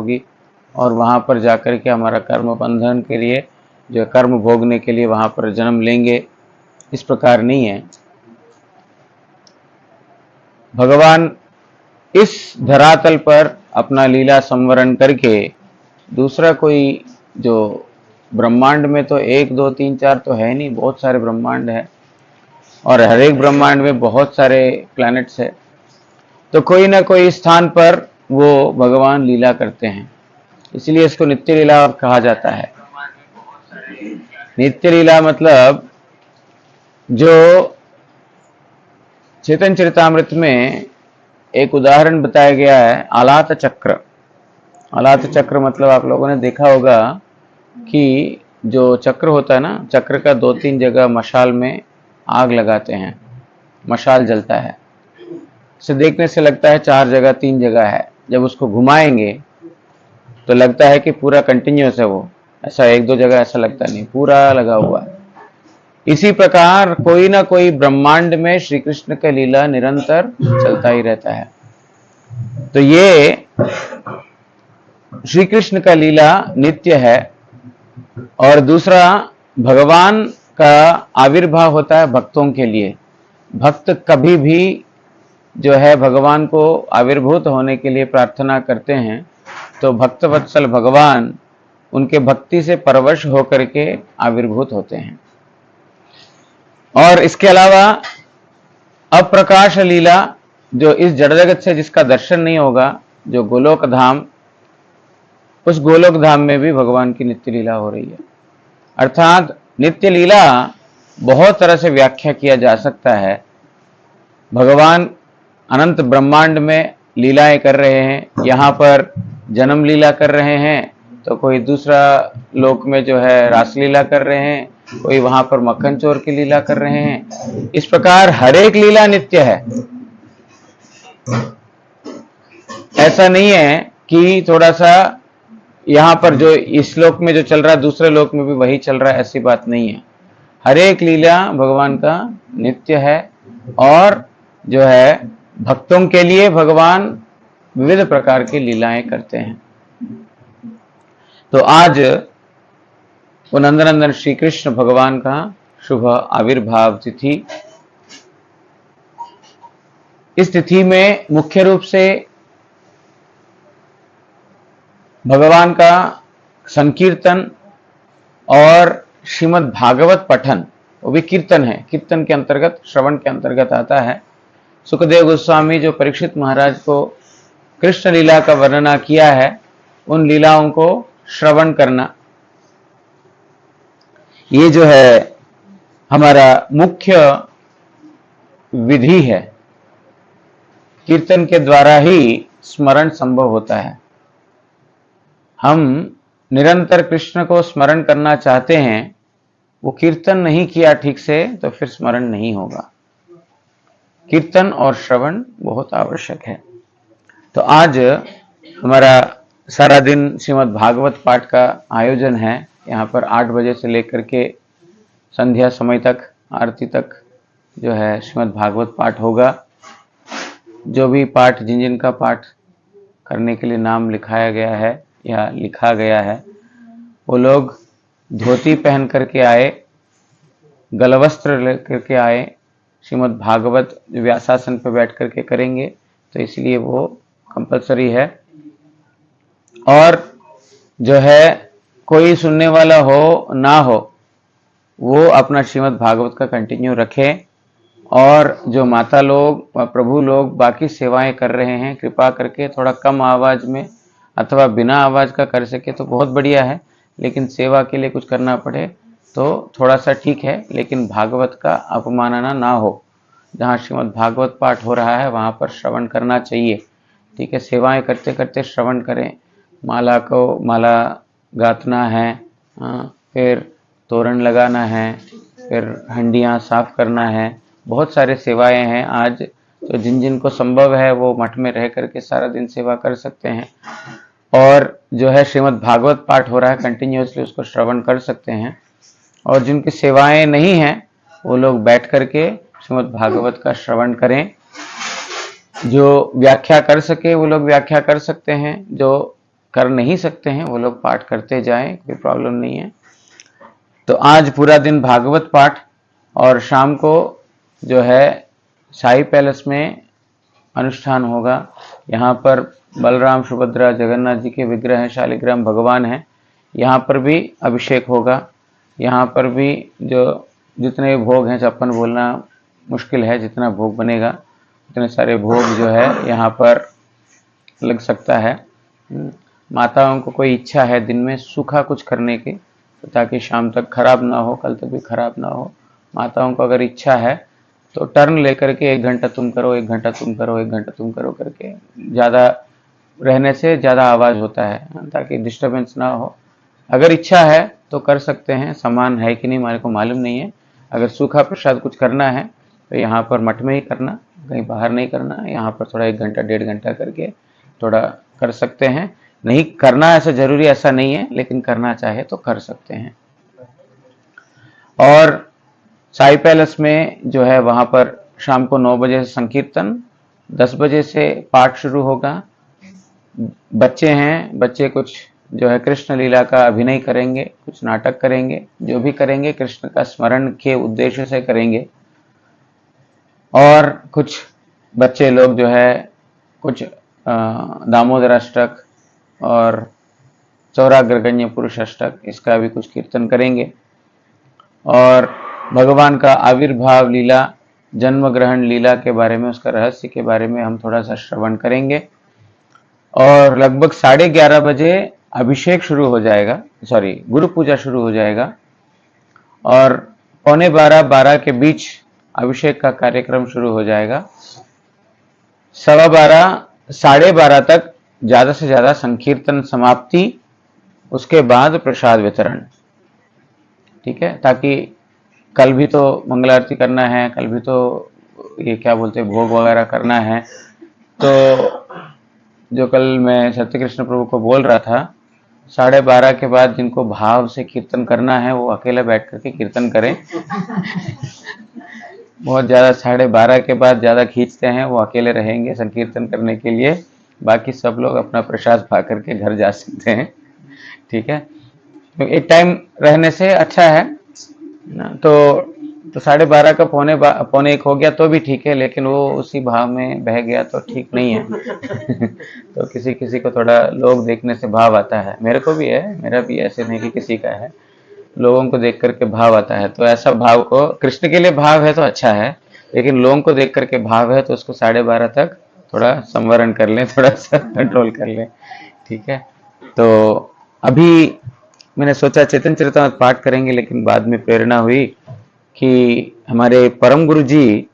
होगी और वहाँ पर जाकर के हमारा कर्म बंधन के लिए जो कर्म भोगने के लिए वहाँ पर जन्म लेंगे, इस प्रकार नहीं है। भगवान इस धरातल पर अपना लीला संवरण करके दूसरा कोई, जो ब्रह्मांड में तो 1 2 3 4 तो है नहीं, बहुत सारे ब्रह्मांड है और हर एक ब्रह्मांड में बहुत सारे प्लैनेट्स है, तो कोई ना कोई स्थान पर वो भगवान लीला करते हैं, इसलिए इसको नित्य लीला कहा जाता है। नित्य लीला मतलब जो चेतन चरितामृत में एक उदाहरण बताया गया है, आलात चक्र। आलात चक्र मतलब आप लोगों ने देखा होगा कि जो चक्र होता है ना, चक्र का 2-3 जगह मशाल में आग लगाते हैं, मशाल जलता है, इसे देखने से लगता है 4 जगह 3 जगह है, जब उसको घुमाएंगे तो लगता है कि पूरा कंटिन्यूअस है, वो ऐसा 1-2 जगह ऐसा लगता नहीं, पूरा लगा हुआ है। इसी प्रकार कोई ना कोई ब्रह्मांड में श्री कृष्ण का लीला निरंतर चलता ही रहता है। तो ये श्री कृष्ण का लीला नित्य है। और दूसरा, भगवान का आविर्भाव होता है भक्तों के लिए। भक्त कभी भी जो है भगवान को आविर्भूत होने के लिए प्रार्थना करते हैं, तो भक्त वत्सल भगवान उनके भक्ति से परवश होकर के आविर्भूत होते हैं। और इसके अलावा अप्रकाश लीला, जो इस जड़ जगत से जिसका दर्शन नहीं होगा, जो गोलोक धाम, उस गोलोक धाम में भी भगवान की नित्य लीला हो रही है। अर्थात नित्य लीला बहुत तरह से व्याख्या किया जा सकता है। भगवान अनंत ब्रह्मांड में लीलाएं कर रहे हैं, यहाँ पर जन्म लीला कर रहे हैं, तो कोई दूसरा लोक में जो है रासलीला कर रहे हैं, कोई वहां पर मक्खन चोर की लीला कर रहे हैं। इस प्रकार हर एक लीला नित्य है। ऐसा नहीं है कि थोड़ा सा यहाँ पर जो इस लोक में जो चल रहा है दूसरे लोक में भी वही चल रहा है, ऐसी बात नहीं है। हर एक लीला भगवान का नित्य है और जो है भक्तों के लिए भगवान विविध प्रकार की लीलाएं करते हैं। तो आज वो नंदनंदन श्री कृष्ण भगवान का शुभ आविर्भाव तिथि। इस तिथि में मुख्य रूप से भगवान का संकीर्तन और श्रीमद् भागवत पठन, वो भी कीर्तन है, कीर्तन के अंतर्गत, श्रवण के अंतर्गत आता है। सुखदेव गोस्वामी जो परीक्षित महाराज को कृष्ण लीला का वर्णना किया है, उन लीलाओं को श्रवण करना, ये जो है हमारा मुख्य विधि है। कीर्तन के द्वारा ही स्मरण संभव होता है। हम निरंतर कृष्ण को स्मरण करना चाहते हैं, वो कीर्तन नहीं किया ठीक से तो फिर स्मरण नहीं होगा। कीर्तन और श्रवण बहुत आवश्यक है। तो आज हमारा सारा दिन श्रीमद् भागवत पाठ का आयोजन है। यहाँ पर 8 बजे से लेकर के संध्या समय तक, आरती तक जो है श्रीमद् भागवत पाठ होगा। जो भी पाठ, जिन जिन का पाठ करने के लिए नाम लिखाया गया है या लिखा गया है, वो लोग धोती पहन करके आए, गलवस्त्र लेकर के आए। श्रीमद् भागवत व्यासासन पर बैठ करके करेंगे, तो इसलिए वो कंपलसरी है। और जो है कोई सुनने वाला हो ना हो, वो अपना श्रीमद् भागवत का कंटिन्यू रखें। और जो माता लोग, प्रभु लोग बाकी सेवाएं कर रहे हैं, कृपा करके थोड़ा कम आवाज में अथवा बिना आवाज का कर सके तो बहुत बढ़िया है, लेकिन सेवा के लिए कुछ करना पड़े तो थोड़ा सा ठीक है, लेकिन भागवत का अपमानना ना हो। जहाँ श्रीमद् भागवत पाठ हो रहा है वहाँ पर श्रवण करना चाहिए, ठीक है। सेवाएं करते करते श्रवण करें। माला को माला गातना है, फिर तोरण लगाना है, फिर हंडियाँ साफ करना है, बहुत सारे सेवाएं हैं आज। तो जिन जिन को संभव है वो मठ में रह करके सारा दिन सेवा कर सकते हैं। और जो है श्रीमद् भागवत पाठ हो रहा है कंटिन्यूअसली, उसको श्रवण कर सकते हैं। और जिनकी सेवाएं नहीं हैं वो लोग बैठ करके श्रीमद् भागवत का श्रवण करें। जो व्याख्या कर सके वो लोग व्याख्या कर सकते हैं, जो कर नहीं सकते हैं वो लोग पाठ करते जाएं, कोई प्रॉब्लम नहीं है। तो आज पूरा दिन भागवत पाठ और शाम को जो है शाही पैलेस में अनुष्ठान होगा। यहाँ पर बलराम, सुभद्रा, जगन्नाथ जी के विग्रह हैं, शालिग्राम भगवान हैं। यहाँ पर भी अभिषेक होगा। यहाँ पर भी जो जितने भोग हैं, 56 बोलना मुश्किल है, जितना भोग बनेगा उतने सारे भोग जो है यहाँ पर लग सकता है। माताओं को कोई इच्छा है दिन में सूखा कुछ करने की, तो ताकि शाम तक खराब ना हो, कल तक भी खराब ना हो, माताओं को अगर इच्छा है तो टर्न लेकर के 1 घंटा तुम करो, 1 घंटा तुम करो, 1 घंटा तुम करो करके, ज़्यादा रहने से ज़्यादा आवाज़ होता है, ताकि डिस्टर्बेंस ना हो। अगर इच्छा है तो कर सकते हैं, सामान है कि नहीं हमारे को मालूम नहीं है। अगर सूखा प्रसाद कुछ करना है तो यहाँ पर मठ में ही करना, कहीं बाहर नहीं करना। यहाँ पर थोड़ा 1 घंटा 1.5 घंटा करके थोड़ा कर सकते हैं। नहीं करना ऐसा जरूरी ऐसा नहीं है, लेकिन करना चाहे तो कर सकते हैं। और साई पैलेस में जो है वहाँ पर शाम को 9 बजे से संकीर्तन, 10 बजे से पाठ शुरू होगा। बच्चे हैं, बच्चे कुछ जो है कृष्ण लीला का अभिनय करेंगे, कुछ नाटक करेंगे, जो भी करेंगे कृष्ण का स्मरण के उद्देश्य से करेंगे। और कुछ बच्चे लोग जो है कुछ दामोदर अष्टक और चौराग्रगण्य पुरुष अष्टक, इसका भी कुछ कीर्तन करेंगे। और भगवान का आविर्भाव लीला, जन्म ग्रहण लीला के बारे में, उसका रहस्य के बारे में हम थोड़ा सा श्रवण करेंगे। और लगभग 11:30 बजे अभिषेक शुरू हो जाएगा, गुरु पूजा शुरू हो जाएगा। और 11:45 के बीच अभिषेक का कार्यक्रम शुरू हो जाएगा। 12:15 12:30 तक ज़्यादा से ज़्यादा संकीर्तन समाप्ति, उसके बाद प्रसाद वितरण। ठीक है, ताकि कल भी तो मंगल आरती करना है, कल भी तो ये क्या बोलते हैं भोग वगैरह करना है। तो जो कल मैं सत्यकृष्ण प्रभु को बोल रहा था, 12:30 के बाद जिनको भाव से कीर्तन करना है वो अकेले बैठ करके कीर्तन करें। बहुत ज़्यादा 12:30 के बाद ज़्यादा खींचते हैं वो अकेले रहेंगे संकीर्तन करने के लिए, बाकी सब लोग अपना प्रसाद पा करके घर जा सकते हैं। ठीक है, तो एक टाइम रहने से अच्छा है ना। तो 12:30 का 12:45 हो गया तो भी ठीक है, लेकिन वो उसी भाव में बह गया तो ठीक नहीं है। तो किसी किसी को थोड़ा लोग देखने से भाव आता है, मेरे को भी है, मेरा भी ऐसे नहीं कि किसी का है, लोगों को देख करके भाव आता है। तो ऐसा भाव को, कृष्ण के लिए भाव है तो अच्छा है, लेकिन लोगों को देख करके भाव है तो उसको 12:30 तक थोड़ा संवरण कर लें, थोड़ा सा कंट्रोल कर लें। ठीक है, तो अभी मैंने सोचा चेतन चरितामृत पाठ करेंगे, लेकिन बाद में प्रेरणा हुई कि हमारे परम गुरु जी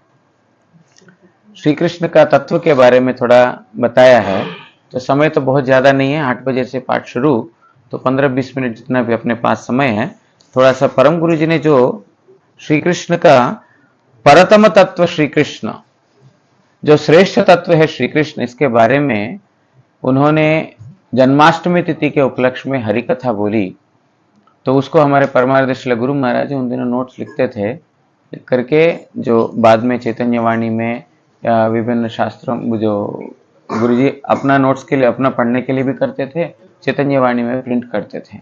श्री कृष्ण का तत्व के बारे में थोड़ा बताया है। तो समय तो बहुत ज़्यादा नहीं है, 8 बजे से पाठ शुरू, तो 15-20 मिनट जितना भी अपने पास समय है, थोड़ा सा परम गुरु जी ने जो श्री कृष्ण का परतम तत्व, श्री कृष्ण जो श्रेष्ठ तत्व है श्री कृष्ण, इसके बारे में उन्होंने जन्माष्टमी तिथि के उपलक्ष्य में हरि कथा बोली। तो उसको हमारे परमार्थ श्रील गुरु महाराज उन दिनों नोट्स लिखते थे, लिख करके जो बाद में चैतन्य वाणी में या विभिन्न शास्त्रों, जो गुरुजी अपना नोट्स के लिए, अपना पढ़ने के लिए भी करते थे, चैतन्य वाणी में प्रिंट करते थे।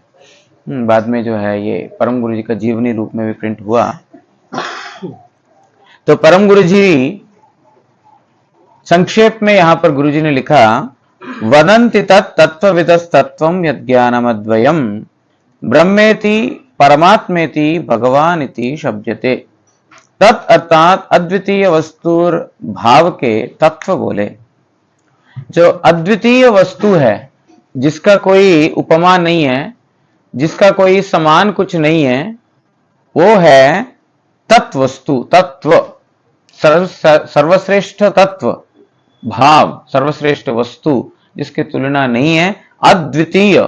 बाद में जो है ये परम गुरु जी का जीवनी रूप में भी प्रिंट हुआ। तो परम गुरु जी संक्षेप में यहाँ पर गुरु जी ने लिखा, वदन्ति तत्त्वविदस्तत्त्वं यज्ञानमद्वयम् ब्रह्मेति परमात्मेति भगवानिति शब्दते। तत् अर्थात अद्वितीय वस्तुर भाव के तत्व बोले। जो अद्वितीय वस्तु है, जिसका कोई उपमा नहीं है, जिसका कोई समान कुछ नहीं है, वो है तत्व वस्तु, तत्व सर्वश्रेष्ठ तत्व, भाव सर्वश्रेष्ठ वस्तु जिसकी तुलना नहीं है, अद्वितीय,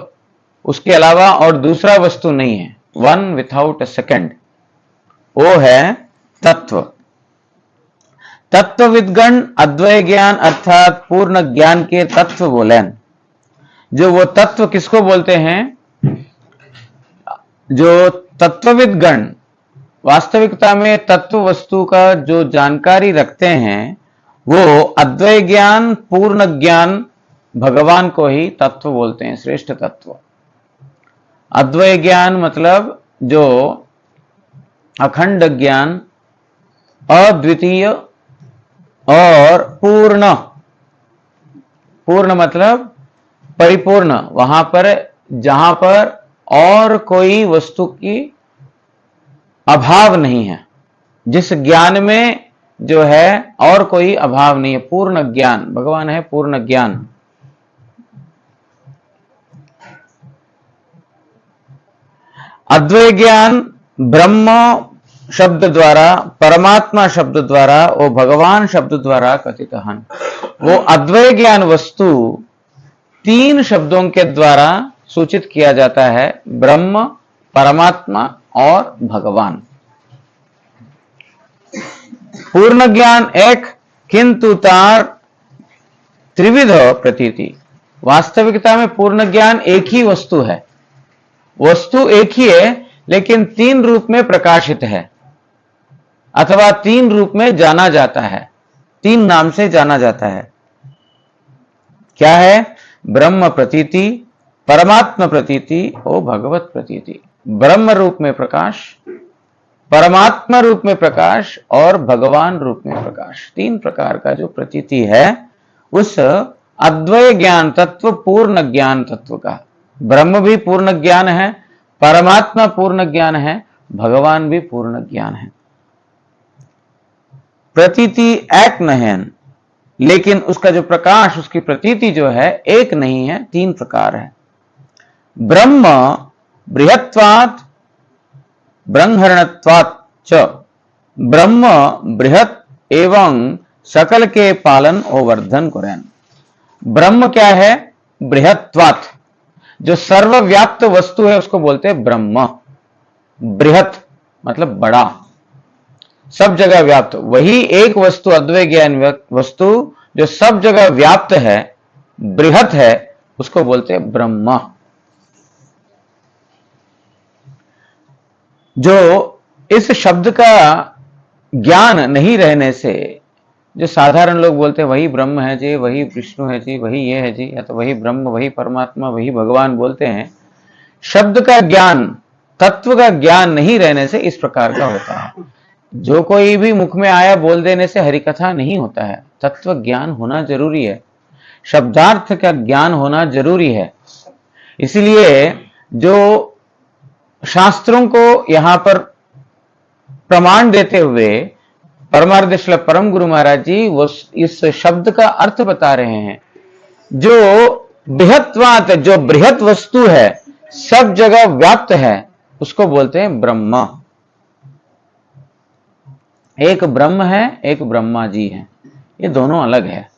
उसके अलावा और दूसरा वस्तु नहीं है, वन विथआउट अ सेकंड, वो है तत्व। तत्वविद्गण अद्वय ज्ञान अर्थात पूर्ण ज्ञान के तत्व बोले। जो वो तत्व किसको बोलते हैं? जो तत्वविद्गण वास्तविकता में तत्व वस्तु का जो जानकारी रखते हैं, वो अद्वय ज्ञान, पूर्ण ज्ञान भगवान को ही तत्व बोलते हैं, श्रेष्ठ तत्व। अद्वय ज्ञान मतलब जो अखंड ज्ञान, अद्वितीय और पूर्ण। पूर्ण मतलब परिपूर्ण, वहां पर जहां पर और कोई वस्तु की अभाव नहीं है, जिस ज्ञान में जो है और कोई अभाव नहीं है, पूर्ण ज्ञान। भगवान है पूर्ण ज्ञान। अद्वय ज्ञान ब्रह्म शब्द द्वारा, परमात्मा शब्द द्वारा और भगवान शब्द द्वारा कथित हन। वो अद्वय ज्ञान वस्तु तीन शब्दों के द्वारा सूचित किया जाता है, ब्रह्म, परमात्मा और भगवान। पूर्ण ज्ञान एक, किंतु तार त्रिविध प्रतीति। वास्तविकता में पूर्ण ज्ञान एक ही वस्तु है, वस्तु एक ही है, लेकिन तीन रूप में प्रकाशित है अथवा तीन रूप में जाना जाता है, तीन नाम से जाना जाता है। क्या है? ब्रह्म प्रतीति, परमात्मा प्रतीति और भगवत प्रतीति। ब्रह्म रूप में प्रकाश, परमात्मा रूप में प्रकाश और भगवान रूप में प्रकाश। तीन प्रकार का जो प्रतीति है उस अद्वय ज्ञान तत्व, पूर्ण ज्ञान तत्व का। ब्रह्म भी पूर्ण ज्ञान है, परमात्मा पूर्ण ज्ञान है, भगवान भी पूर्ण ज्ञान है। प्रतीति एक नहीं है, लेकिन उसका जो प्रकाश, उसकी प्रतीति जो है एक नहीं है, तीन प्रकार है। ब्रह्म बृहत्वात् ब्रह्मणत्वात् च। ब्रह्म बृहत एवं सकल के पालन और वर्धन करें। ब्रह्म क्या है? बृहत्वात्, जो सर्वव्याप्त वस्तु है उसको बोलते हैं ब्रह्म। बृहत मतलब बड़ा, सब जगह व्याप्त। वही एक वस्तु, अद्वय ज्ञान वस्तु जो सब जगह व्याप्त है, बृहत है, उसको बोलते हैं ब्रह्म। जो इस शब्द का ज्ञान नहीं रहने से जो साधारण लोग बोलते हैं वही ब्रह्म है जी, वही विष्णु है जी, वही ये है जी, या तो वही ब्रह्म, वही परमात्मा, वही भगवान बोलते हैं। शब्द का ज्ञान, तत्व का ज्ञान नहीं रहने से इस प्रकार का होता है। जो कोई भी मुख में आया बोल देने से हरिकथा नहीं होता है। तत्व ज्ञान होना जरूरी है, शब्दार्थ का ज्ञान होना जरूरी है। इसलिए जो शास्त्रों को यहां पर प्रमाण देते हुए परमार्थ परम गुरु महाराज जी वो इस शब्द का अर्थ बता रहे हैं। जो बृहत्वात्, जो बृहत वस्तु है, सब जगह व्याप्त है, उसको बोलते हैं ब्रह्म। एक ब्रह्म है, एक ब्रह्मा जी है, ये दोनों अलग है।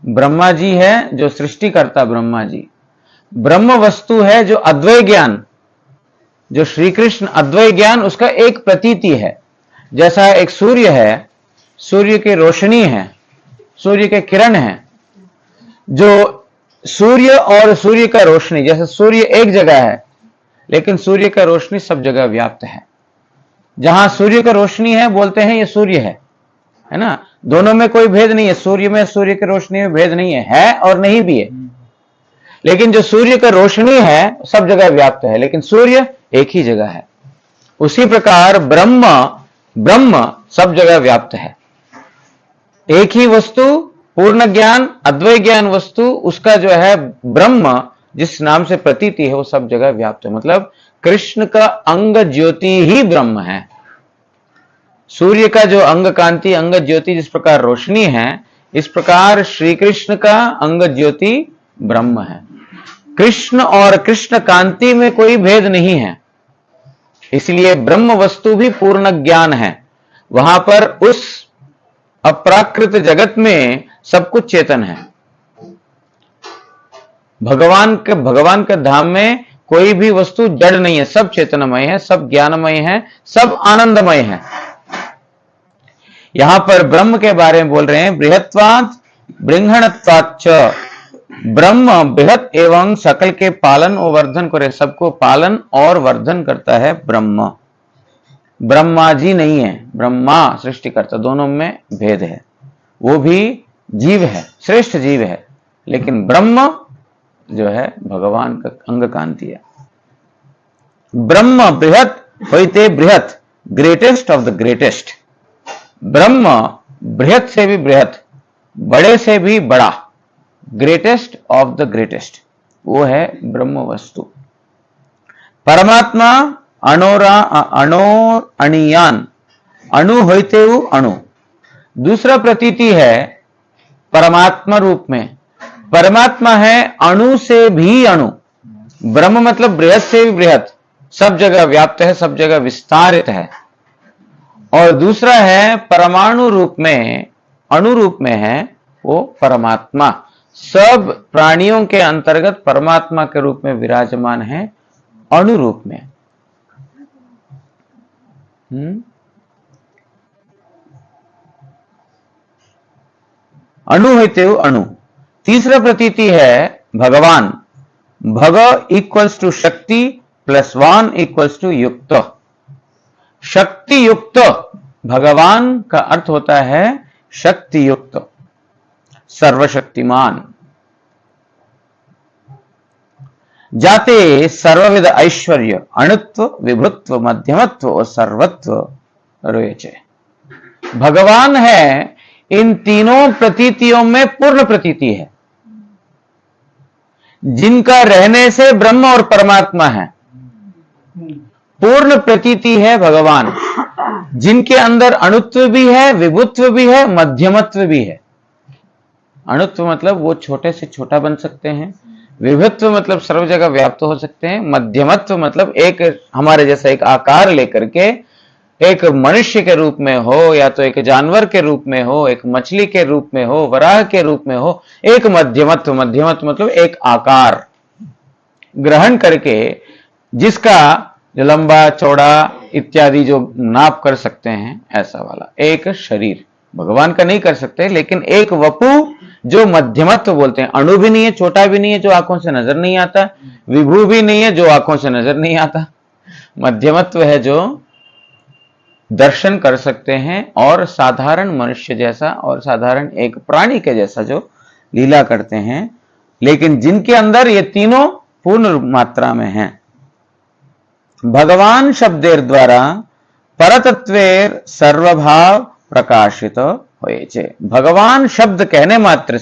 ब्रह्मा जी है जो सृष्टिकर्ता ब्रह्मा जी, ब्रह्म वस्तु है जो अद्वय ज्ञान, जो श्री कृष्ण अद्वय ज्ञान, उसका एक प्रतीति है। जैसा एक सूर्य है, सूर्य की रोशनी है, सूर्य के किरण है। जो सूर्य और सूर्य का रोशनी, जैसे सूर्य एक जगह है लेकिन सूर्य का रोशनी सब जगह व्याप्त है। जहां सूर्य का रोशनी है बोलते हैं ये सूर्य है ना, दोनों में कोई भेद नहीं है। सूर्य में, सूर्य की रोशनी में भेद नहीं है और नहीं भी है। लेकिन जो सूर्य का रोशनी है सब जगह व्याप्त है, लेकिन सूर्य एक ही जगह है। उसी प्रकार ब्रह्म सब जगह व्याप्त है। एक ही वस्तु, पूर्ण ज्ञान, अद्वय ज्ञान वस्तु, उसका जो है ब्रह्म जिस नाम से प्रतीति है वो सब जगह व्याप्त है। मतलब कृष्ण का अंग ज्योति ही ब्रह्म है। सूर्य का जो अंग कांति, अंग ज्योति जिस प्रकार रोशनी है, इस प्रकार श्री कृष्ण का अंग ज्योति ब्रह्म है। कृष्ण और कृष्ण कांति में कोई भेद नहीं है, इसलिए ब्रह्म वस्तु भी पूर्ण ज्ञान है। वहां पर उस अप्राकृत जगत में सब कुछ चेतन है। भगवान के धाम में कोई भी वस्तु जड़ नहीं है, सब चेतनमय है, सब ज्ञानमय है, सब आनंदमय है। यहां पर ब्रह्म के बारे में बोल रहे हैं, बृहत्वात् बृंहणत्वाच्च। ब्रह्म बृहत एवं सकल के पालन और वर्धन करे, सबको पालन और वर्धन करता है ब्रह्म। ब्रह्मा जी नहीं है, ब्रह्मा सृष्टिकर्ता, दोनों में भेद है। वो भी जीव है, श्रेष्ठ जीव है, लेकिन ब्रह्म जो है भगवान का अंग कांति है। ब्रह्म बृहत होइते बृहत, ग्रेटेस्ट ऑफ द ग्रेटेस्ट। ब्रह्म बृहत से भी बृहत, बड़े से भी बड़ा, ग्रेटेस्ट ऑफ द ग्रेटेस्ट, वो है ब्रह्म वस्तु। परमात्मा अणोरा अणोर अणियान, अणु होते अणु। दूसरा प्रतीति है परमात्मा रूप में, परमात्मा है अणु से भी अणु। ब्रह्म मतलब बृहत से भी बृहत, सब जगह व्याप्त है, सब जगह विस्तारित है। और दूसरा है परमाणु रूप में, अणु रूप में है वो परमात्मा, सब प्राणियों के अंतर्गत परमात्मा के रूप में विराजमान है अणु रूप में। अणु होते हो अणु। तीसरा प्रतीति है भगवान, भग इक्वल्स टू शक्ति प्लस वान इक्वल्स टू युक्त। शक्ति युक्त भगवान का अर्थ होता है शक्ति युक्त, सर्वशक्तिमान। जाते सर्वविध ऐश्वर्य, अणुत्व, विभुत्व, मध्यमत्व और सर्वत्व रोचे। भगवान है इन तीनों प्रतीतियों में पूर्ण प्रतीति है, जिनका रहने से ब्रह्म और परमात्मा है। पूर्ण प्रतीति है भगवान, जिनके अंदर अणुत्व भी है, विभुत्व भी है, मध्यमत्व भी है। अणुत्व मतलब वो छोटे से छोटा बन सकते हैं, विभुत्व मतलब सर्व जगह व्याप्त हो सकते हैं, मध्यमत्व मतलब एक हमारे जैसा एक आकार लेकर के एक मनुष्य के रूप में हो, या तो एक जानवर के रूप में हो, एक मछली के रूप में हो, वराह के रूप में हो, एक मध्यमत्व। मध्यमत्व मतलब एक आकार ग्रहण करके जिसका जो लंबा चौड़ा इत्यादि जो नाप कर सकते हैं, ऐसा वाला एक शरीर भगवान का नहीं कर सकते, लेकिन एक वपु जो मध्यमत्व बोलते हैं। अणु भी नहीं है, छोटा भी नहीं है जो आंखों से नजर नहीं आता, विभू भी नहीं है जो आंखों से नजर नहीं आता, मध्यमत्व है जो दर्शन कर सकते हैं और साधारण मनुष्य जैसा और साधारण एक प्राणी के जैसा जो लीला करते हैं, लेकिन जिनके अंदर ये तीनों पूर्ण मात्रा में हैं। भगवान शब्देर द्वारा परतत्वेर सर्वभाव प्रकाशित होयेछे। भगवान शब्द कहने मात्र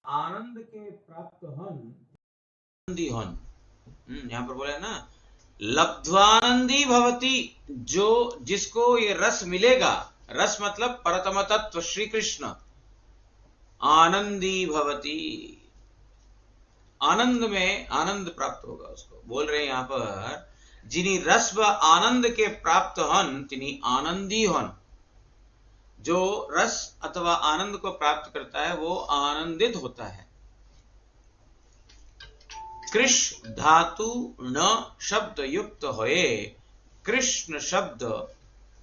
आनंद के प्राप्त हन, आनंदी हन। यहां पर बोला है ना, लब्ध्वानंदी भवति, जो जिसको ये रस मिलेगा, रस मतलब परतम तत्व श्री कृष्ण, आनंदी भवति, आनंद में आनंद प्राप्त होगा उसको। बोल रहे हैं यहां पर, जिनी रस व आनंद के प्राप्त हन तिनी आनंदी हन। जो रस अथवा आनंद को प्राप्त करता है वो आनंदित होता है। कृष धातु न शब्द युक्त होए, कृष्ण शब्द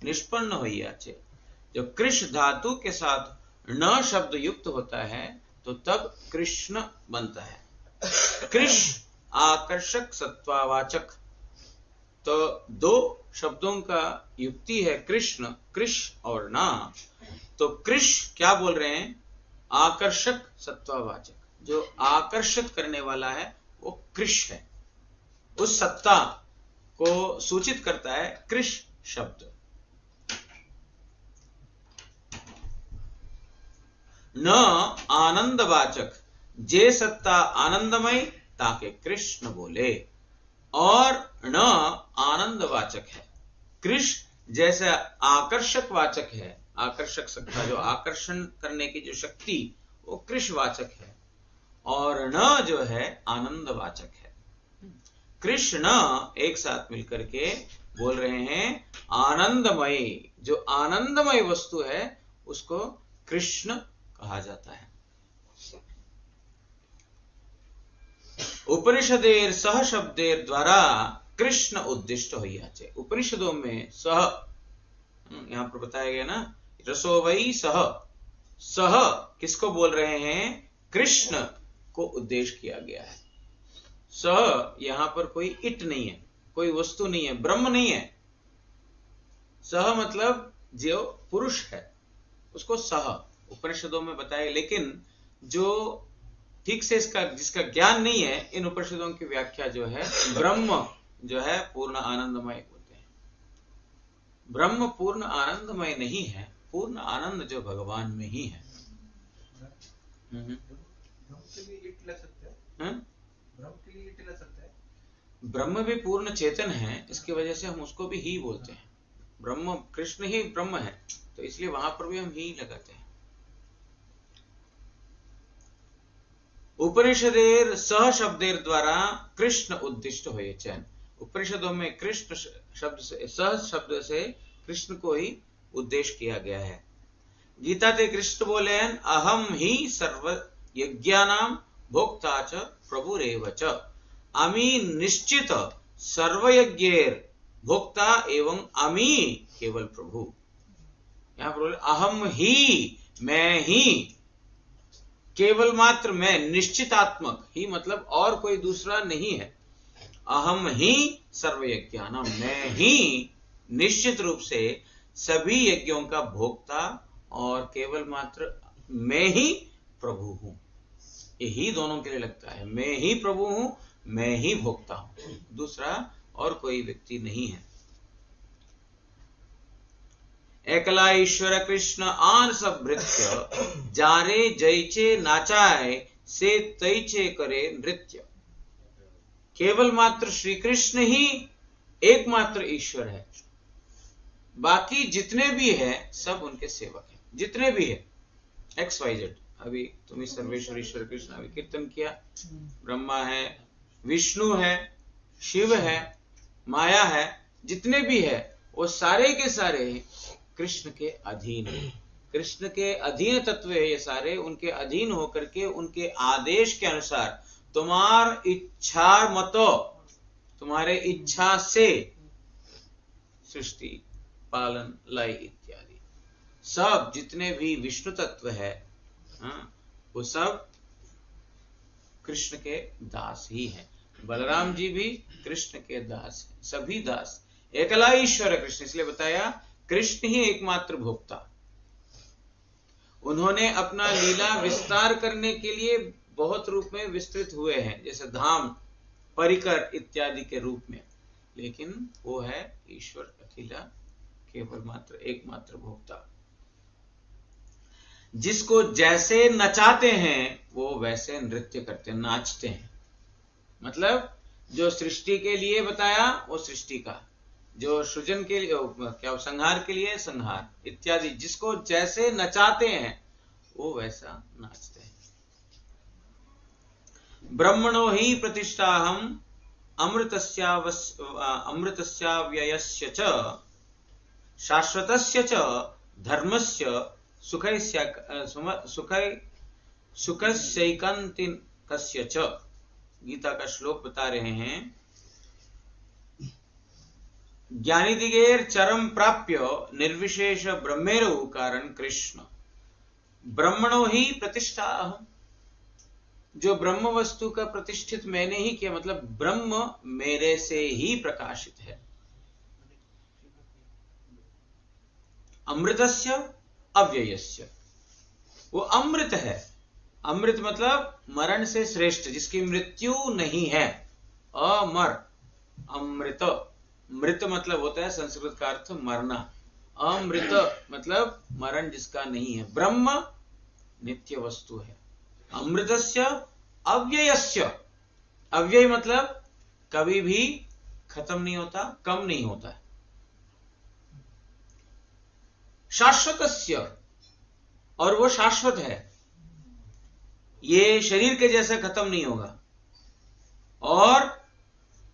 निष्पन्न होइया छे। जो कृष धातु के साथ न शब्द युक्त होता है तो तब कृष्ण बनता है। कृष आकर्षक सत्वावाचक, तो दो शब्दों का युक्ति है कृष्ण, कृष और ना। तो कृष क्या बोल रहे हैं, आकर्षक सत्वावाचक, जो आकर्षित करने वाला है वो कृष है, उस सत्ता को सूचित करता है कृष शब्द। न आनंदवाचक, जे सत्ता आनंदमय ताके कृष्ण बोले, और न आनंदवाचक है। कृष जैसा आकर्षक वाचक है, आकर्षक सत्ता, जो आकर्षण करने की जो शक्ति, वो कृष वाचक है, और न जो है आनंदवाचक है। कृष्ण एक साथ मिलकर के बोल रहे हैं आनंदमय, जो आनंदमय वस्तु है उसको कृष्ण कहा जाता है। उपनिषदेर सह शब्देर द्वारा कृष्ण उद्दिष्ट होइयाचे। उपनिषदों में सह, यहां पर बताया गया ना, रसो वही सह, सह किसको बोल रहे हैं, कृष्ण को उद्देश्य किया गया है। सह यहां पर कोई इट नहीं है, कोई वस्तु नहीं है, ब्रह्म नहीं है। सह मतलब जो पुरुष है उसको सह उपनिषदों में बताया, लेकिन जो ठीक से इसका जिसका ज्ञान नहीं है, इन उपनिषदों की व्याख्या जो है ब्रह्म जो है पूर्ण आनंदमय होते हैं। ब्रह्म पूर्ण आनंदमय नहीं है, पूर्ण आनंद जो भगवान में ही है। ब्रह्म भी पूर्ण चेतन है, इसकी वजह से हम उसको भी ही बोलते हैं। ब्रह्म, कृष्ण ही ब्रह्म है, तो इसलिए वहां पर भी हम ही लगाते हैं। उपनिषदेर सह शब्देर द्वारा कृष्ण उद्दिष्ट होए चैन। उपनिषदों में कृष्ण शब्द से, सह शब्द से कृष्ण को ही उद्देश्य किया गया है। गीता ते कृष्ण बोले, अहम ही सर्व यज्ञानाम भोक्ता च प्रभुरेव च, अमी निश्चित सर्वयज्ञेर भोक्ता एवं अमी केवल प्रभु। यहां पर बोले अहम ही, मैं ही, केवल मात्र मैं, निश्चितात्मक ही मतलब और कोई दूसरा नहीं है। अहम ही सर्वयज्ञानम, मैं ही निश्चित रूप से सभी यज्ञों का भोक्ता, और केवल मात्र मैं ही प्रभु हूं। यही दोनों के लिए लगता है, मैं ही प्रभु हूं, मैं ही भोक्ता हूं, दूसरा और कोई व्यक्ति नहीं है। एकला ईश्वर कृष्ण आन सब भृत्य, जारे जैचे नाचाए से तैचे करे नृत्य। केवल मात्र श्री कृष्ण ही एकमात्र ईश्वर है, बाकी जितने भी है सब उनके सेवक हैं। जितने भी है XYZ, अभी तुम्हें सर्वेश्वर ईश्वर कृष्ण अभी कीर्तन किया, ब्रह्मा है, विष्णु है, शिव है, माया है, जितने भी है वो सारे के सारे कृष्ण के अधीन है। कृष्ण के अधीन तत्व है ये सारे, उनके अधीन होकर के उनके आदेश के अनुसार तुम्हार इच्छा मतो, तुम्हारे इच्छा से सृष्टि, पालन, लय इत्यादि सब जितने भी विष्णु तत्व है, वो सब कृष्ण के दास ही हैं। बलराम जी भी कृष्ण के दास हैं, सभी दास। एकला ईश्वर कृष्ण, इसलिए बताया कृष्ण ही एकमात्र भोक्ता। उन्होंने अपना लीला विस्तार करने के लिए बहुत रूप में विस्तृत हुए हैं, जैसे धाम, परिकर इत्यादि के रूप में, लेकिन वो है ईश्वर अकेला, केवल मात्र एकमात्र भोक्ता। जिसको जैसे नचाते हैं वो वैसे नृत्य करते हैं, नाचते हैं। मतलब जो सृष्टि के लिए बताया वो सृष्टि का, जो सृजन के लिए क्या संहार के लिए संहार इत्यादि, जिसको जैसे नचाते हैं वो वैसा नाचते हैं। ब्रह्मणो ही प्रतिष्ठाहम अमृतस्याव्ययस्य च शाश्वतस्य च धर्मस्य सुखस्यैकान्तिकस्य च। गीता का श्लोक बता रहे हैं, ज्ञानिदिगेर चरम प्राप्य निर्विशेष ब्रह्मेरु कारण कृष्ण ब्रह्मणो ही प्रतिष्ठा। जो ब्रह्म वस्तु का प्रतिष्ठित मैंने ही किया, मतलब ब्रह्म मेरे से ही प्रकाशित है। अमृतस्य अव्ययस्य, वो अमृत है। अमृत मतलब मरण से श्रेष्ठ, जिसकी मृत्यु नहीं है, अमर अमृत। मृत मतलब होता है संस्कृत का अर्थ मरना, अमृत मतलब मरण जिसका नहीं है। ब्रह्म नित्य वस्तु है। अमृतस्य अव्ययस्य, अव्यय मतलब कभी भी खत्म नहीं होता, कम नहीं होता। शाश्वतस्य, और वो शाश्वत है, ये शरीर के जैसा खत्म नहीं होगा। और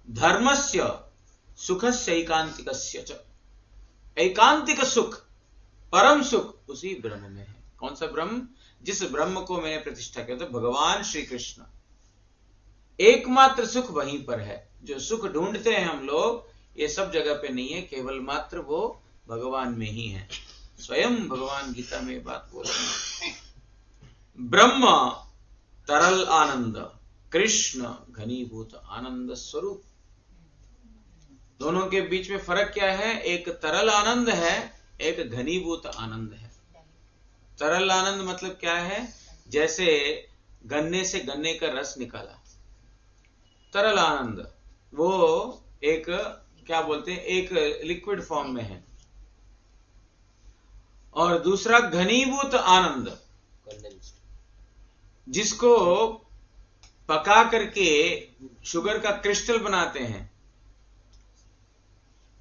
धर्मस्य सुखस्य एकांतिकस्य च, एकांतिक सुख, परम सुख उसी ब्रह्म में है। कौन सा ब्रह्म? जिस ब्रह्म को मैंने प्रतिष्ठा किया, तो भगवान श्री कृष्ण। एकमात्र सुख वहीं पर है। जो सुख ढूंढते हैं हम लोग, ये सब जगह पे नहीं है, केवल मात्र वो भगवान में ही है। स्वयं भगवान गीता में बात बोल रहे हैं। ब्रह्म तरल आनंद, कृष्ण घनीभूत आनंद स्वरूप। दोनों के बीच में फर्क क्या है? एक तरल आनंद है, एक घनीभूत आनंद है। तरल आनंद मतलब क्या है? जैसे गन्ने से गन्ने का रस निकाला, तरल आनंद, वो एक क्या बोलते हैं, एक लिक्विड फॉर्म में है। और दूसरा घनीभूत आनंद, जिसको पका करके शुगर का क्रिस्टल बनाते हैं,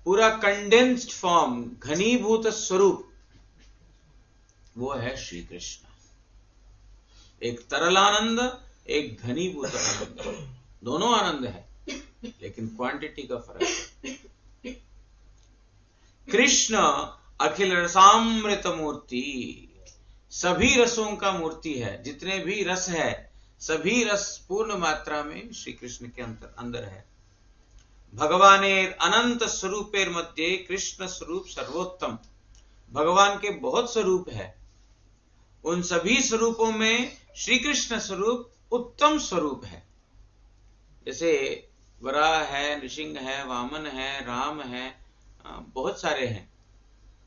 पूरा कंडेंस्ड फॉर्म, घनीभूत स्वरूप, वो है श्री कृष्ण। एक तरल आनंद, एक घनीभूत आनंद, दोनों आनंद है, लेकिन क्वांटिटी का फर्क है। कृष्ण अखिल रसामृत मूर्ति, सभी रसों का मूर्ति है। जितने भी रस है, सभी रस पूर्ण मात्रा में श्री कृष्ण के अंदर है। भगवानेर अनंत स्वरूपेर मध्य कृष्ण स्वरूप सर्वोत्तम। भगवान के बहुत स्वरूप है, उन सभी स्वरूपों में श्री कृष्ण स्वरूप उत्तम स्वरूप है। जैसे वराह है, नृसिंह है, वामन है, राम है, बहुत सारे हैं,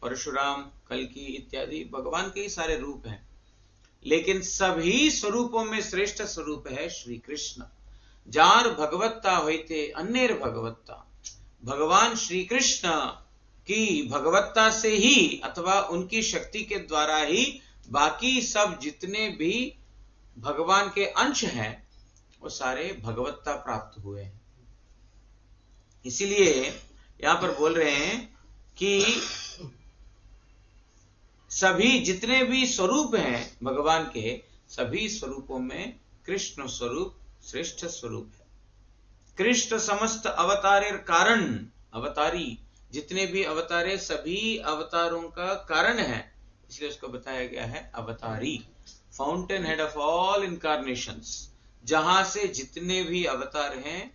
परशुराम, कल्कि इत्यादि भगवान के ही सारे रूप हैं। लेकिन सभी स्वरूपों में श्रेष्ठ स्वरूप है श्री कृष्ण। जार भगवत्ता होते अन्येर भगवत्ता। भगवान श्री कृष्ण की भगवत्ता से ही अथवा उनकी शक्ति के द्वारा ही बाकी सब जितने भी भगवान के अंश हैं वो सारे भगवत्ता प्राप्त हुए हैं। इसीलिए यहां पर बोल रहे हैं कि सभी जितने भी स्वरूप हैं भगवान के, सभी स्वरूपों में कृष्ण स्वरूप श्रेष्ठ स्वरूप है। कृष्ण समस्त अवतारेर कारण, अवतारी जितने भी अवतारे, सभी अवतारों का कारण है, इसलिए उसको बताया गया है अवतारी, fountain head of all incarnations, जहां से जितने भी अवतार हैं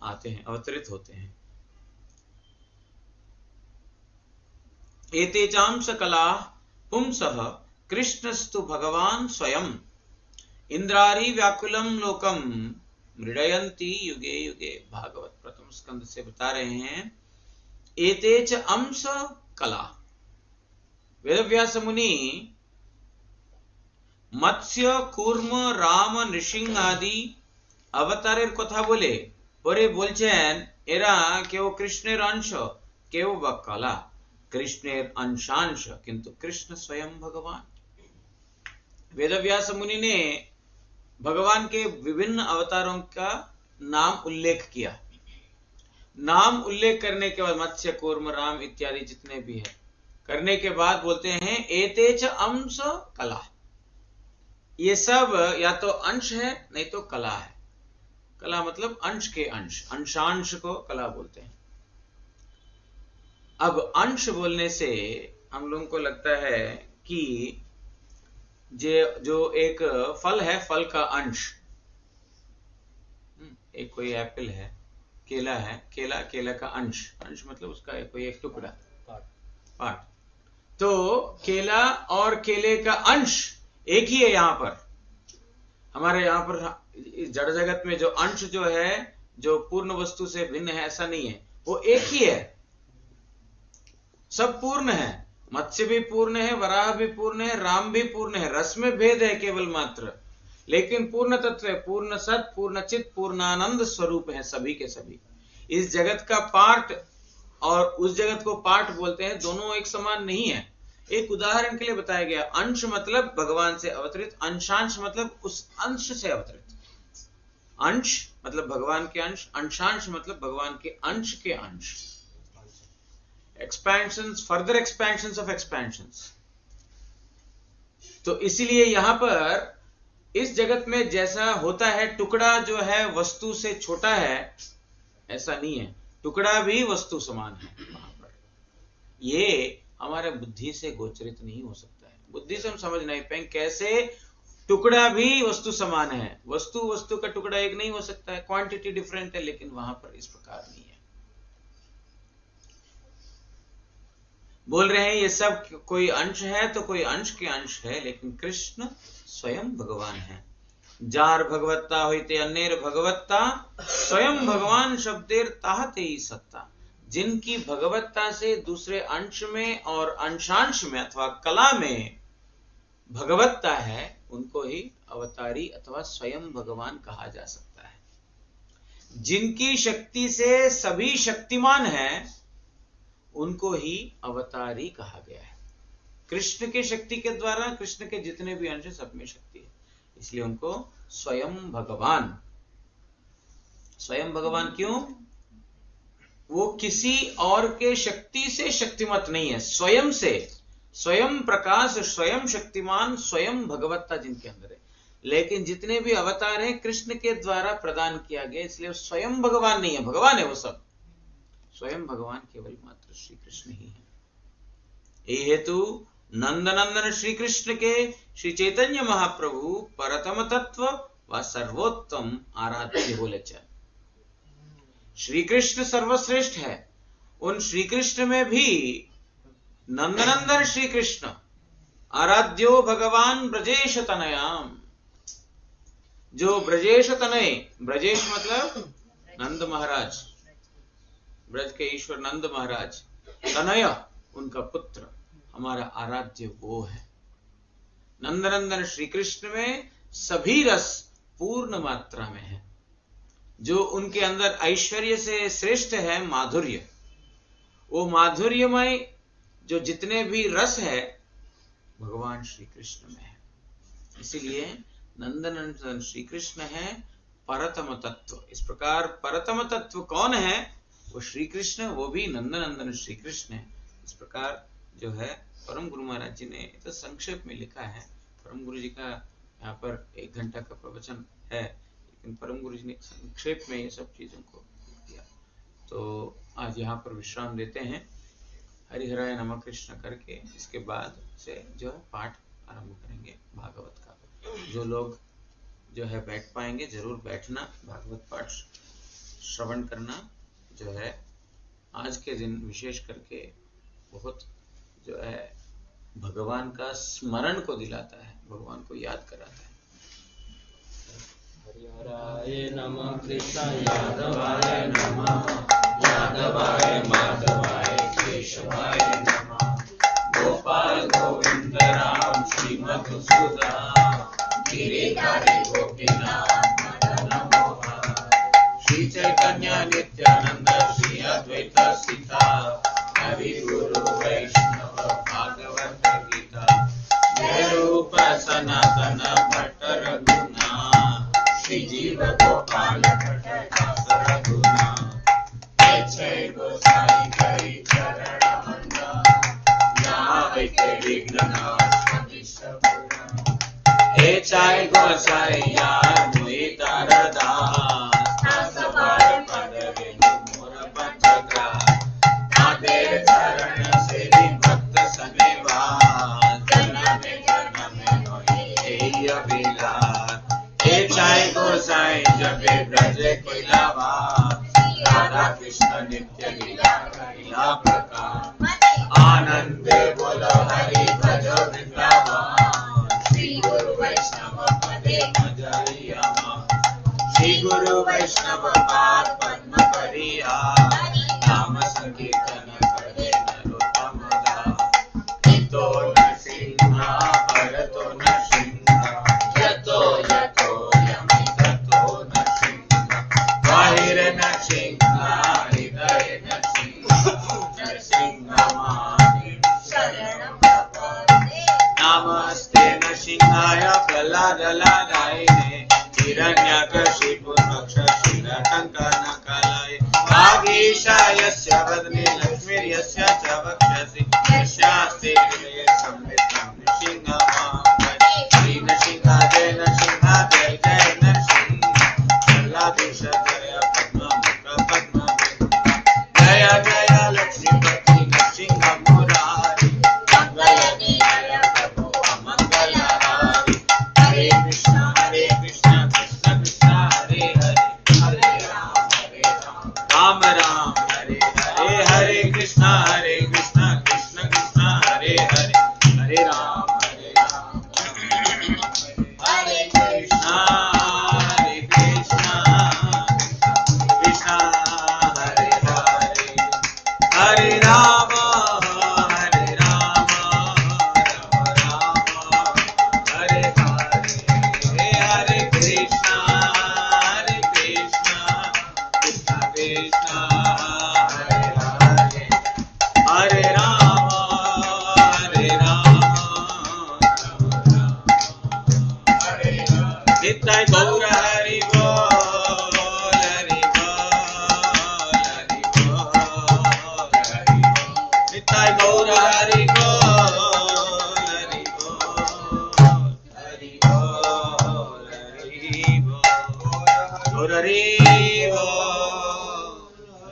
आते हैं, अवतरित होते हैं। एतेजां सकला पुंसः कृष्णस्तु भगवान स्वयं इंद्रारी व्याकुलम लोकम मृडयन्ति युगे युगे। भागवत प्रथम स्कंद से बता रहे हैं। एतेच अंश कला, वेदव्यास मुनि मत्स्य, कूर्म, राम, नृसिंह आदि अवतारेर कथा बोले, परे बोलছেন এরা কেউ কৃষ্ণের अंश, কেউ বা কলা। कृष्णेर अंशांश, किंतु कृष्ण स्वयं भगवान। वेदव्यास मुनि ने भगवान के विभिन्न अवतारों का नाम उल्लेख किया। नाम उल्लेख करने के बाद मत्स्य, कूर्म, राम इत्यादि जितने भी है करने के बाद बोलते हैं एतेच अंश कला। ये सब या तो अंश है नहीं तो कला है। कला मतलब अंश के अंश, अंशांश को कला बोलते हैं। अब अंश बोलने से हम लोगों को लगता है कि जो एक फल है, फल का अंश, एक कोई एप्पल है, केला है, केला का अंश, अंश मतलब उसका कोई एक टुकड़ा, पार्ट। तो केला और केले का अंश एक ही है। यहां पर हमारे यहां पर जड़ जगत में जो अंश जो है, जो पूर्ण वस्तु से भिन्न है ऐसा नहीं है, वो एक ही है। सब पूर्ण है, मत्स्य भी पूर्ण है, वराह भी पूर्ण है, राम भी पूर्ण है। रस में भेद है केवल मात्र, लेकिन पूर्ण तत्व है, पूर्ण सत, पूर्ण चित, पूर्ण आनंद स्वरूप है सभी के सभी। इस जगत का पार्ट और उस जगत को पार्ट बोलते हैं, दोनों एक समान नहीं है। एक उदाहरण के लिए बताया गया, अंश मतलब भगवान से अवतरित, अंशांश मतलब उस अंश से अवतरित। अंश मतलब भगवान के अंश, अंशांश मतलब भगवान के अंश के अंश। Expansions, further expansions of expansions. तो इसीलिए यहां पर इस जगत में जैसा होता है, टुकड़ा जो है वस्तु से छोटा है, ऐसा नहीं है। टुकड़ा भी वस्तु समान है वहां पर। ये हमारे बुद्धि से गोचरित नहीं हो सकता है। बुद्धि से हम समझ नहीं पाएंगे कैसे टुकड़ा भी वस्तु समान है। वस्तु का टुकड़ा एक नहीं हो सकता है, क्वांटिटी डिफरेंट है, लेकिन वहां पर इस प्रकार नहीं है। बोल रहे हैं ये सब कोई अंश है तो कोई अंश के अंश है, लेकिन कृष्ण स्वयं भगवान है। जार भगवत्ता होते अन्येर भगवत्ता, स्वयं भगवान शब्देर ताहते ही सत्ता। जिनकी भगवत्ता से दूसरे अंश में और अंशांश में अथवा कला में भगवत्ता है, उनको ही अवतारी अथवा स्वयं भगवान कहा जा सकता है। जिनकी शक्ति से सभी शक्तिमान है, उनको ही अवतारी कहा गया है। कृष्ण के शक्ति के द्वारा कृष्ण के जितने भी अंश सब में शक्ति है, इसलिए उनको स्वयं भगवान। स्वयं भगवान क्यों? वो किसी और के शक्ति से शक्तिमत नहीं है, स्वयं से, स्वयं प्रकाश, स्वयं शक्तिमान, स्वयं भगवत्ता जिनके अंदर है। लेकिन जितने भी अवतार हैं कृष्ण के द्वारा प्रदान किया गया, इसलिए स्वयं भगवान नहीं है। भगवान है वो सब, स्वयं भगवान केवल मात्र श्री कृष्ण ही है। ये हेतु नंदनंदन श्री कृष्ण के श्री चैतन्य महाप्रभु परतम तत्व व सर्वोत्तम आराध्य बोले च। श्री कृष्ण सर्वश्रेष्ठ है। उन श्री कृष्ण में भी नंदनंदन श्री कृष्ण आराध्यो भगवान ब्रजेश तनयाम। जो ब्रजेश तनय, ब्रजेश मतलब नंद महाराज, ब्रज के ईश्वर नंद महाराज, तनय उनका पुत्र, हमारा आराध्य वो है। नंदनंदन श्री कृष्ण में सभी रस पूर्ण मात्रा में है। जो उनके अंदर ऐश्वर्य से श्रेष्ठ है माधुर्य, वो माधुर्यमय जो जितने भी रस है भगवान श्री कृष्ण में है। इसीलिए नंदनंदन श्री कृष्ण है परतम तत्व। इस प्रकार परतम तत्व कौन है? वो श्री कृष्ण, वो भी नंदनंदन श्री कृष्ण है। इस प्रकार जो है परम गुरु महाराज जी ने तो संक्षेप में लिखा है। परम गुरु जी का यहाँ पर 1 घंटा का प्रवचन है, लेकिन परम गुरु जी ने संक्षेप में ये सब चीजों को दिया। तो आज यहाँ पर विश्राम देते हैं, हरिहराय नमः कृष्ण करके इसके बाद से जो है पाठ आरंभ करेंगे भागवत का। जो लोग जो है बैठ पाएंगे जरूर बैठना, भागवत पाठ श्रवण करना जो है आज के दिन विशेष करके बहुत जो है भगवान का स्मरण को दिलाता है, भगवान को याद कराता है। हरिहराय नमः कृष्णाय यादवाय नमः, यादवाय माधवाय केशवाय नमः, गोपाल गोविंद राम श्री मधुसूदन गिरिधारी गोपीनाथ मदन मोहन, श्री चैतन्य नित्यानंद श्री अद्वैत सीता, हरि गुरु वैष्णव भागवत गीता, जय रूप सनातन भट्ट रघुनाथ। हे चाय गोसाइया मोहि तारदास आसवार पद रेणु मोर पंचग्रा नादेर चरण से भक्त समेवास जन्म नोई हे अभिलाष हे चाय गोसाई जपे ब्रज कोइलावा राधा कृष्ण नित्य लीला लीला प्रकार आनंद बोलो हरि भज वृंदावन श्री गुरु वैष्णव पदे मजरिया श्री गुरु वैष्णव पाद पद्म परिया नाम संकीर्तन करे नरोत्तम दास इतो न सिंहा परतो न सिंहा यतो यतो यमितो न सिंहा बाहिर न सिंहा हृदय न सिंहा नरसिंहमानि शरणं प्रपद्ये नमस्ते नरसिंहाय प्रह्लादलादायिने हिरण्यकशिपु नक्षशिरकङ्कणकलाय वागीशायस्य वदने लक्ष्मीर्यस्य च वक्षसि यस्यास्ते हृदये संवित्तं नृसिंहमां श्री नृसिंह जय नृसिंह जय जय नृसिंह प्रह्लादेश जय पद्ममुख पद्मविंद जय जय लक्ष्मीपति नृसिंह मुरारी मंगलनीय प्रभु अमंगलहारी हरे कृष्ण कृष्ण कृष्ण हरे हरे हरे राम राम राम हरे हरे हरे कृष्ण कृष्ण कृष्ण हरे हरे हरे राम हरे कृष्ण कृष्ण हरे हरे हरे राम राम राम हरे हरे हरे कृष्ण कृष्ण कृष्ण हरे हरे हरे राम हरे राम नित्य गौर हरि बोल हरि बोल हरि बोल हरि बोल नित्य गौर हरि बोल हरि बोल हरि बोल हरि बोल गौर हरि बोल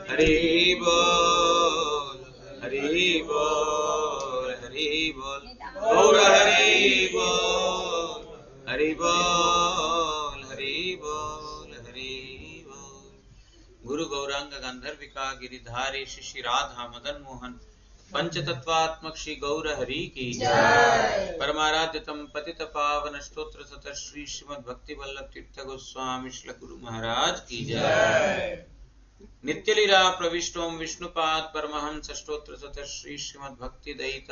हरि बोल हरि बोल हरि बोल गौर हरि बोल हरि बोल हरि बोल हरि बोल गुरु गौरांग गंधर्विका गिरिधारी श्री राधा मदन मोहन पंचतत्वात्मक श्री गौर हरि की जय। परमाराध्यतम पतित पावन स्तोत्र सत श्री श्रीमद् भक्ति वल्लभ तीर्थ गोस्वामी श्री गुरु महाराज की जय। नित्य लीला प्रविष्टोम विष्णुपाद परमहंस स्तोत्र सत श्री श्रीमद् भक्ति दयित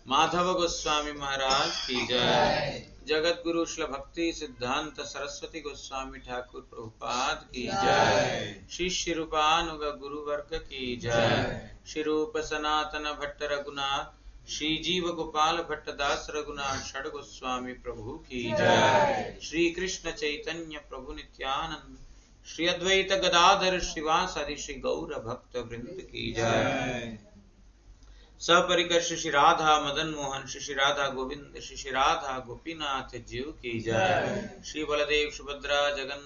माधव गोस्वामी महाराज की जय। जगत गुरु श्री भक्ति सिद्धांत सरस्वती गोस्वामी ठाकुर प्रभुपाद की जय। श्री शिरूपानुग गुरु वर्ग की जय। श्री रूप सनातन भट्ट रघुनाथ श्री जीव गोपाल भट्ट दास रघुनाथ षड गोस्वामी प्रभु की जय। श्री कृष्ण चैतन्य प्रभु नित्यानंद श्री अद्वैत गदाधर श्रीवासादि श्री गौर भक्त वृंद की जय। सपरिकर श्री राधा मदन मोहन श्री राधा गोविंद श्री राधा गोपीनाथ जीव की जय। श्री बलदेव सुभद्रा जगन्नाथ